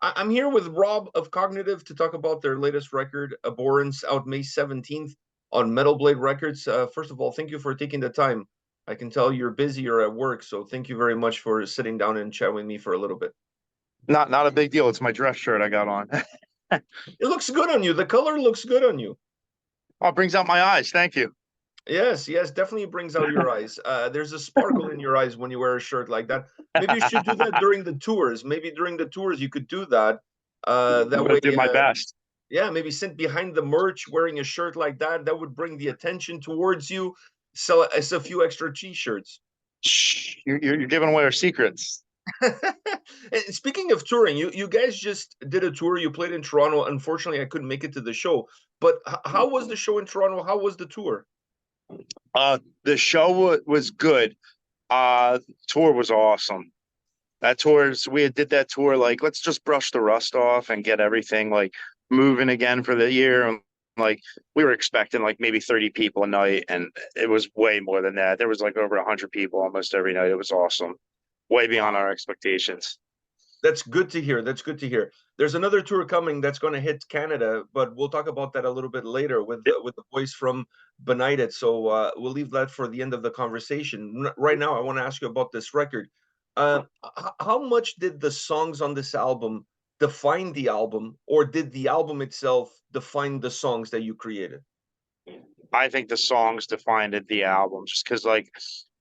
I'm here with Rob of Cognitive to talk about their latest record, Abhorrence, out May 17th on Metal Blade Records. First of all, thank you for taking the time. I can tell you're busy or at work, so thank you very much for sitting down and chat with me for a little bit. Not a big deal. It's my dress shirt I got on. It looks good on you. The color looks good on you. Oh, it brings out my eyes. Thank you. Yes, yes, definitely brings out your eyes. There's a sparkle in your eyes when you wear a shirt like that. Maybe you should do that during the tours. Maybe during the tours you could do that. I'm That gonna way, do my best. yeah, maybe sit behind the merch wearing a shirt like that. That would bring the attention towards you. Sell us a few extra t-shirts. Shh, you're giving away our secrets. And speaking of touring, you guys just did a tour. You played in Toronto. Unfortunately, I couldn't make it to the show. But how was the show in Toronto? How was the tour? The show was good. Tour was awesome. That tours we did that tour like let's just brush the rust off and get everything like moving again for the year. And like we were expecting like maybe 30 people a night, and it was way more than that. There was like over 100 people almost every night. It was awesome, way beyond our expectations. That's good to hear. That's good to hear. There's another tour coming that's going to hit Canada, but we'll talk about that a little bit later with the voice from Benighted. So we'll leave that for the end of the conversation. Right now, I want to ask you about this record. How much did the songs on this album define the album, or did the album itself define the songs that you created? I think the songs defined it, the album, just because like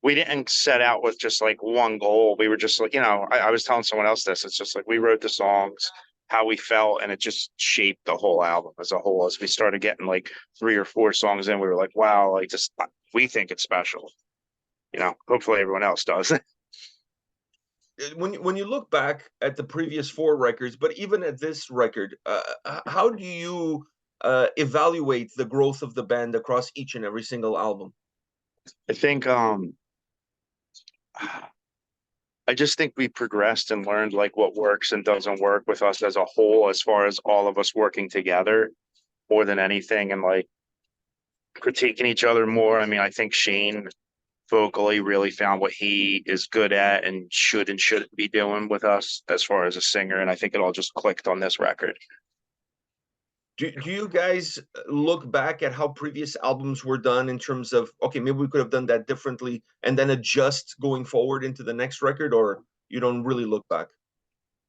we didn't set out with just like one goal. We were just like, I was telling someone else this. It's just like we wrote the songs, how we felt, and it just shaped the whole album as a whole. As we started getting like 3 or 4 songs in, we were like, wow, like just we think it's special. Hopefully everyone else does. When you look back at the previous four records, but even at this record, how do you evaluate the growth of the band across each and every single album? I think I just think we progressed and learned like what works and doesn't work with us as a whole, as far as all of us working together more than anything, and like critiquing each other more. I mean, I think Shane vocally really found what he is good at and shouldn't be doing with us as far as a singer. And I think it all just clicked on this record. Do you guys look back at how previous albums were done in terms of, okay, maybe we could have done that differently and then adjust going forward into the next record, or you don't really look back?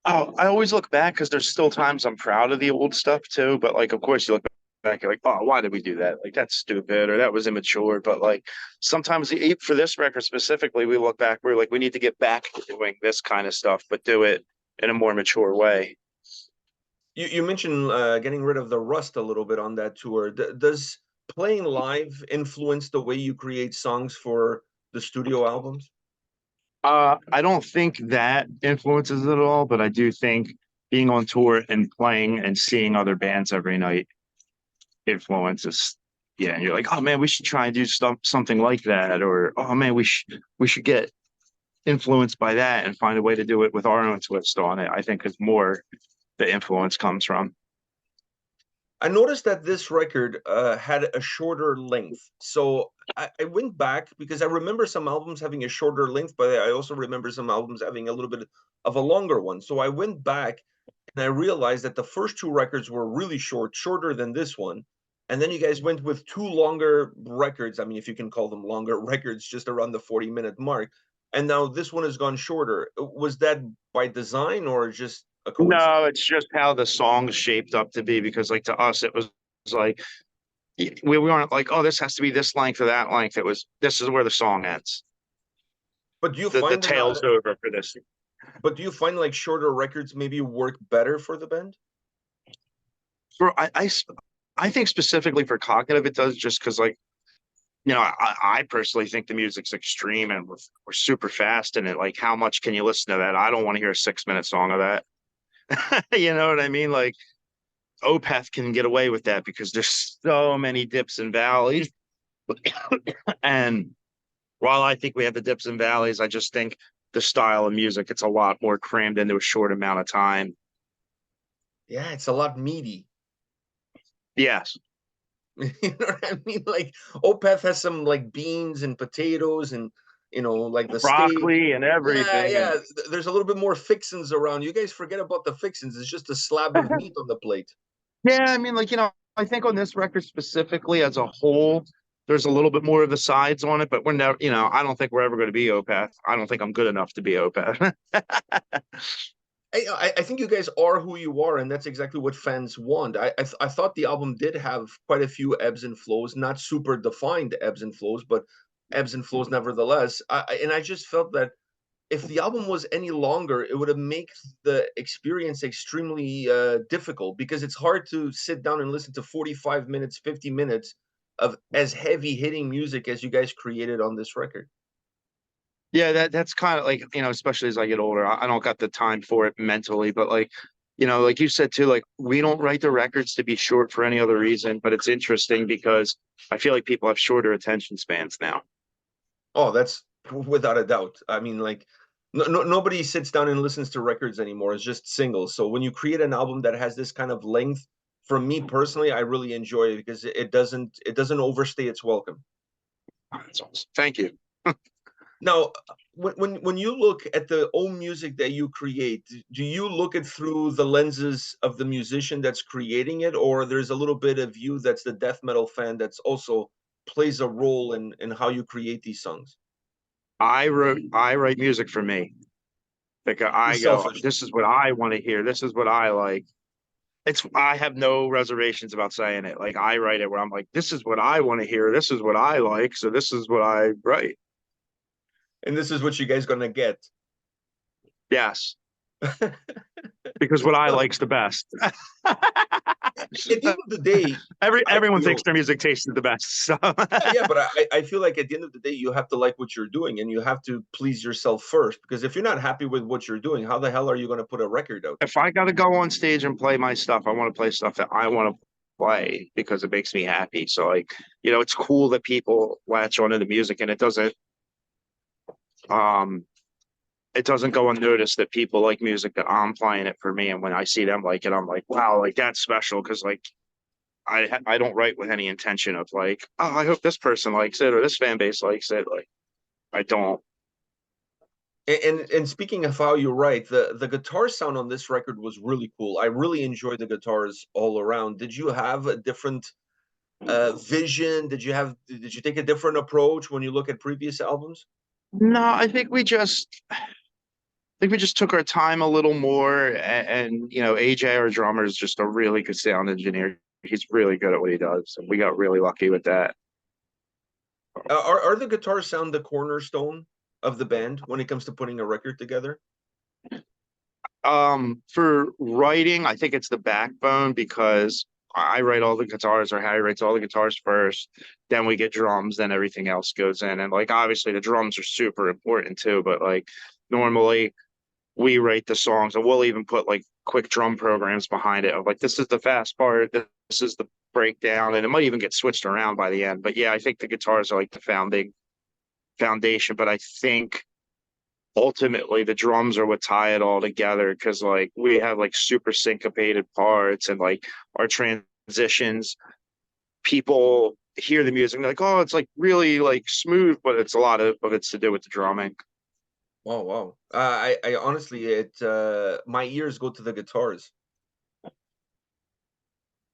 Oh, I always look back because there's still times I'm proud of the old stuff too. But like, of course, you look back, you're like, oh, why did we do that? Like, that's stupid or that was immature. But like, sometimes for this record specifically, we look back, we're like, we need to get back to doing this kind of stuff, but do it in a more mature way. You mentioned getting rid of the rust a little bit on that tour. Does playing live influence the way you create songs for the studio albums? I don't think that influences it at all, but I do think being on tour and playing and seeing other bands every night influences. Yeah, and you're like, oh man, we should try and do something like that, or oh man, we should get influenced by that and find a way to do it with our own twist on it. I think is more the influence comes from. I noticed that this record had a shorter length. So I went back because I remember some albums having a shorter length, but I also remember some albums having a little bit of a longer one. So I went back and I realized that the first two records were really short, shorter than this one. And then you guys went with two longer records. I mean, if you can call them longer records, just around the 40-minute mark. And now this one has gone shorter. Was that by design or just a coincidence? No, it's just how the song's shaped up to be because like to us it was like we weren't like, oh, this has to be this length or that length. It was this is where the song ends. But do you The find tail's over for this. but do you find like shorter records maybe work better for the band? For I think specifically for cognitive it does just because like I personally think the music's extreme and we're super fast in it. Like, how much can you listen to that? I don't want to hear a 6 minute song of that. You know what I mean? Like, Opeth can get away with that because there's so many dips and valleys. And while I think we have the dips and valleys, I just think the style of music, it's a lot more crammed into a short amount of time. Yeah, it's a lot meaty. Yes. You know what I mean? Like Opeth has some like beans and potatoes and like the stage. Broccoli and Yeah, everything. yeah. And There's a little bit more fixins around. You guys forget about the fixins. It's just a slab of meat on the plate. yeah, I mean, like, I think on this record specifically as a whole, there's a little bit more of the sides on it, but we're never, I don't think we're ever going to be Opeth. I don't think I'm good enough to be Opeth. I think you guys are who you are, and that's exactly what fans want. I thought the album did have quite a few ebbs and flows, not super defined ebbs and flows, but ebbs and flows nevertheless. And I just felt that if the album was any longer, it would have made the experience extremely difficult, because it's hard to sit down and listen to 45 minutes, 50 minutes of as heavy hitting music as you guys created on this record. Yeah, that's kind of like, especially as I get older, I don't got the time for it mentally, but like, like you said too, like we don't write the records to be short for any other reason, but it's interesting because I feel like people have shorter attention spans now. Oh, that's without a doubt. I mean, like, nobody sits down and listens to records anymore. It's just singles. So when you create an album that has this kind of length, for me personally, I really enjoy it because it doesn't overstay its welcome. That's awesome. Thank you. Now, when you look at the own music that you create, do you look at through the lenses of the musician that's creating it, or there's a little bit of you that's the death metal fan that's also plays a role in how you create these songs? I write music for me. Like You're I go, selfish. this is what I want to hear. This is what I like. I have no reservations about saying it. Like I write it where I'm like, this is what I want to hear. This is what I like. So this is what I write. And this is what you guys gonna get. Yes, because what I like's the best. At the end of the day, I Everyone thinks feel, their music taste is the best. So yeah, but I feel like at the end of the day, you have to like what you're doing and you have to please yourself first. Because if you're not happy with what you're doing, how the hell are you going to put a record out? if I got to go on stage and play my stuff, I want to play stuff that I want to play because it makes me happy. So like, it's cool that people latch onto the music and um it doesn't go unnoticed that people like music that I'm playing it for me. And when I see them like it, I'm like, wow, like that's special because like I don't write with any intention of like, oh, I hope this person likes it or this fan base likes it. Like I don't. And speaking of how you write, the guitar sound on this record was really cool. I really enjoyed the guitars all around. Did you have a different vision? Did you take a different approach when you look at previous albums? No, I think we just took our time a little more, and AJ, our drummer, is just a really good sound engineer. He's really good at what he does, and we got really lucky with that. Are the guitars sound the cornerstone of the band when it comes to putting a record together? For writing, I think it's the backbone because I write all the guitars, or Harry writes all the guitars first, then we get drums, then everything else goes in, and like obviously the drums are super important too, but like normally we write the songs and we'll even put like quick drum programs behind it of like this is the fast part, this is the breakdown, and it might even get switched around by the end. But yeah, I think the guitars are like the foundation, but I think ultimately the drums are what tie it all together because like we have like super syncopated parts and like our transitions, people hear the music and they're like, oh, it's like really like smooth, but it's a lot of it's to do with the drumming. Oh wow. I honestly, my ears go to the guitars.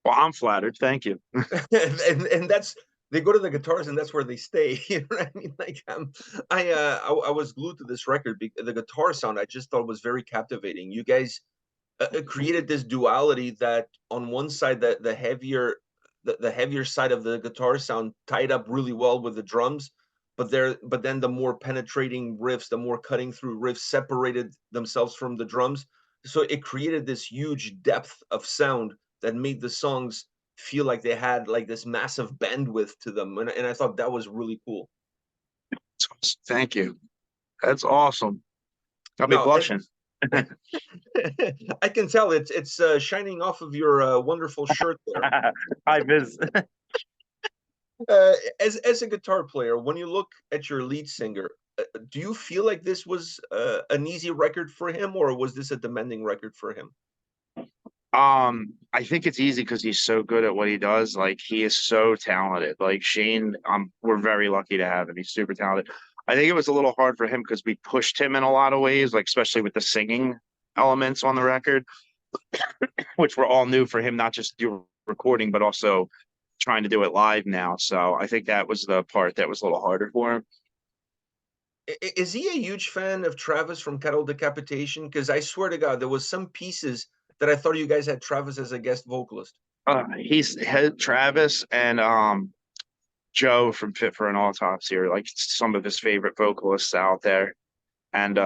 Well, I'm flattered, thank you. And that's they go to the guitars and that's where they stay. You know what I mean? Like I was glued to this record. The guitar sound I just thought was very captivating. You guys created this duality that on one side the heavier side of the guitar sound tied up really well with the drums, but then the more penetrating riffs, the more cutting through riffs separated themselves from the drums. So it created this huge depth of sound that made the songs feel like they had like this massive bandwidth to them. And I thought that was really cool. Thank you. That's awesome. I'll be Now, blushing. I can tell it's shining off of your wonderful shirt there. Hi, Viz. As a guitar player, when you look at your lead singer, do you feel like this was an easy record for him, or was this a demanding record for him? I think it's easy because he's so good at what he does. Like he is so talented. Like Shane, we're very lucky to have him. He's super talented. I think it was a little hard for him because we pushed him in a lot of ways, like especially with the singing elements on the record, which were all new for him, not just do recording, but also trying to do it live now. So I think that was the part that was a little harder for him. Is he a huge fan of Travis from Cattle Decapitation? Because I swear to God, there was some pieces that I thought you guys had Travis as a guest vocalist. He's had Travis and Joe from Fit for an Autopsy are like some of his favorite vocalists out there. And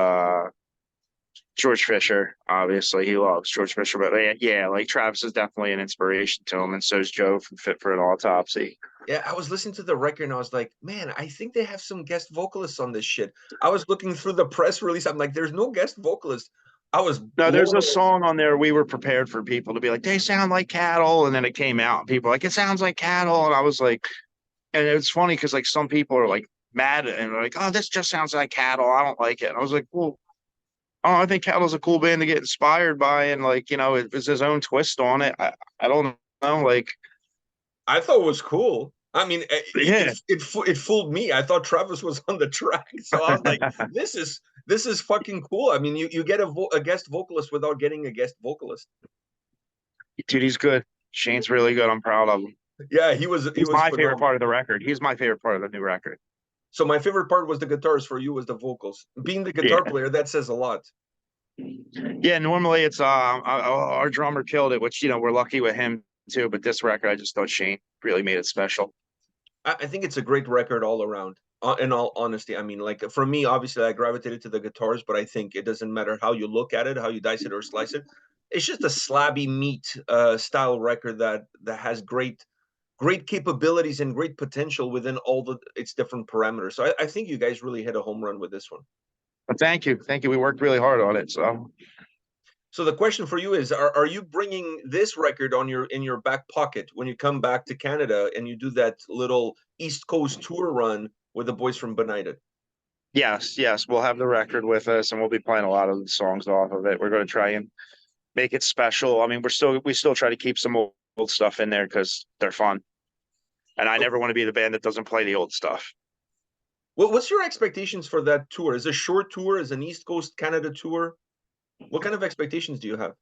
George Fisher, obviously, he loves George Fisher. But yeah, like Travis is definitely an inspiration to him, and so is Joe from Fit for an Autopsy. Yeah, I was listening to the record and I was like, man, I think they have some guest vocalists on this shit. I was looking through the press release. I'm like, there's no guest vocalist. I was No, there's blown a away. song on there. We were prepared for people to be like, they sound like cattle, and then it came out, and people were like, it sounds like cattle, and I was like, and it's funny because like some people are like mad and like, oh, this just sounds like cattle. I don't like it. And I was like, well, oh, I think Cattle's a cool band to get inspired by, and like it was his own twist on it. I don't know, like I thought it was cool. I mean, yeah, it fooled me. I thought Travis was on the track, so I was like, this is fucking cool. I mean, you get a guest vocalist without getting a guest vocalist. dude, he's good. Shane's really good. I'm proud of him. Yeah, he He's was my favorite phenomenal. part of the record. He's my favorite part of the new record. So my favorite part was the guitars. For you was the vocals. Being the guitar Yeah, player, that says a lot. yeah. Normally it's our drummer killed it, which we're lucky with him too. But this record, I just thought Shane really made it special. I think it's a great record all around. In all honesty, I mean, like for me, obviously, I gravitated to the guitars, but I think it doesn't matter how you look at it, how you dice it or slice it. It's just a slabby meat style record that has great capabilities and great potential within all its different parameters. So I think you guys really hit a home run with this one. But thank you. We worked really hard on it. So So the question for you is: Are you bringing this record on your in your back pocket when you come back to Canada and you do that little East Coast tour run with the boys from Benighted? yes, yes, we'll have the record with us, and we'll be playing a lot of the songs off of it. We're going to try and make it special. I mean, we still try to keep some old stuff in there because they're fun. And I never want to be the band that doesn't play the old stuff. What's your expectations for that tour? Is a short tour? Is an East Coast Canada tour? What kind of expectations do you have?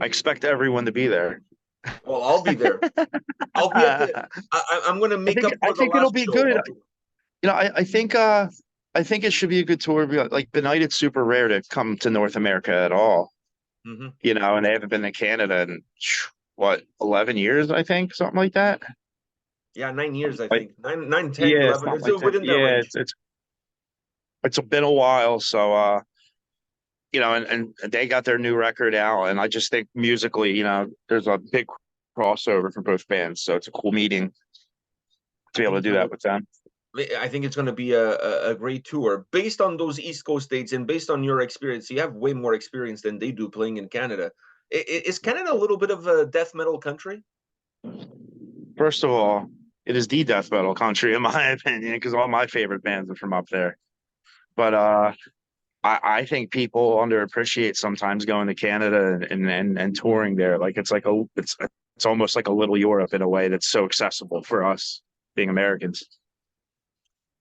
I expect everyone to be there. Well, I'll be there. I'll be at the. I I'm going to make up I for the think it'll last be show. good. I think it should be a good tour. Like the night, it's super rare to come to North America at all. Hmm. And they haven't been to Canada in what 11 years, I think, something like that. Yeah, 9 years, I Like think. 9, 10, yeah, 11. something It's like that. within that Yeah, range. it's been a while, so and they got their new record out, and I just think musically, there's a big crossover for both bands, so it's a cool meeting I to be think able to it's do gonna. that with them. I think it's going to be a great tour based on those East Coast dates and based on your experience. You have way more experience than they do playing in Canada. Is Canada a little bit of a death metal country? First of all, it is the death metal country, in my opinion, because all my favorite bands are from up there. But I think people underappreciate sometimes going to Canada and touring there. Like it's almost like a little Europe in a way that's so accessible for us being Americans.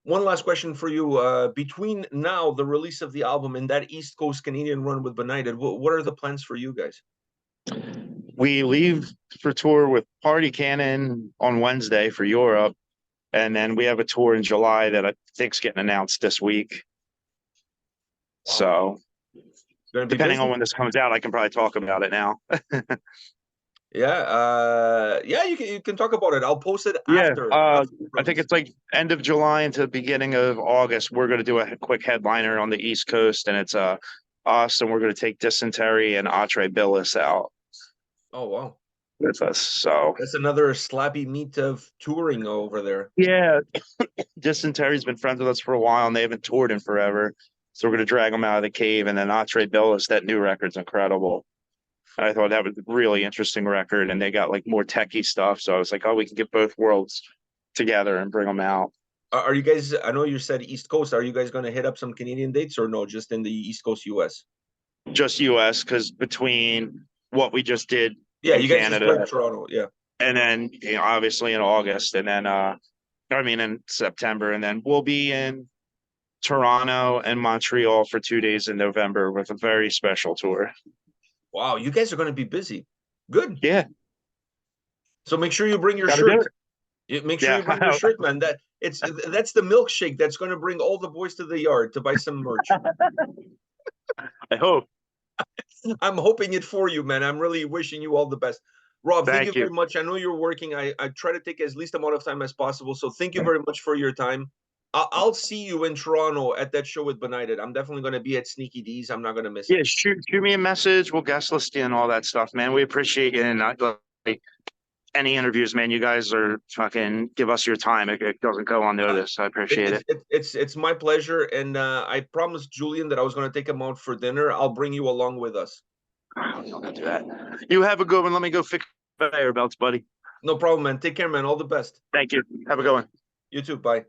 One last question for you. Between now, the release of the album, and that East Coast Canadian run with Benighted, what are the plans for you guys? We leave for tour with Party Cannon on Wednesday for Europe, and then we have a tour in July that I think's getting announced this week. Wow, So going to be depending on busy. when this comes out, I can probably talk about it now. Yeah, yeah. You can talk about it. I'll post it Yeah, after the I think release. it's like end of July into the beginning of August. We're going to do a quick headliner on the East Coast, and it's us, and we're going to take Dysentery and Atre Billis out Oh wow, with us. So that's another slappy meat of touring over there. yeah, Dysentery's been friends with us for a while, and they haven't toured in forever. So we're going to drag them out of the cave, and then Atre Billis. That new record's incredible. I thought that was a really interesting record, and they got like more techie stuff. So I was like, oh, we can get both worlds together and bring them out. Are you guys? I know you said East Coast. Are you guys going to hit up some Canadian dates or no? Just in the East Coast, US. Just US, because between what we just did Yeah, in you guys just played Canada Toronto. Yeah. and then obviously in August and then in September, and then we'll be in Toronto and Montreal for 2 days in November with a very special tour. Wow, you guys are going to be busy. Good. Yeah, So make sure you bring your gotta do shirt. it. Make sure Yeah, you bring your shirt, man. That's the milkshake that's going to bring all the boys to the yard to buy some merch. I hope. I'm hoping it for you, man. I'm really wishing you all the best. Rob, thank you Thank you. very much. I know you're working. I try to take as least amount of time as possible. So thank you very much for your time. I'll see you in Toronto at that show with Benighted. I'm definitely going to be at Sneaky D's. I'm not going to miss it. Yeah, shoot me a message. We'll guest list you and all that stuff, man. We appreciate you. And like any interviews, man, you guys are fucking give us your time. It doesn't go unnoticed. I appreciate it. It's my pleasure, and I promised Julian that I was going to take him out for dinner. I'll bring you along with us. Don't do that. You have a good one. Let me go fix conveyor belts, buddy. No problem, man. Take care, man. All the best. Thank you. Have a good one. You too. Bye.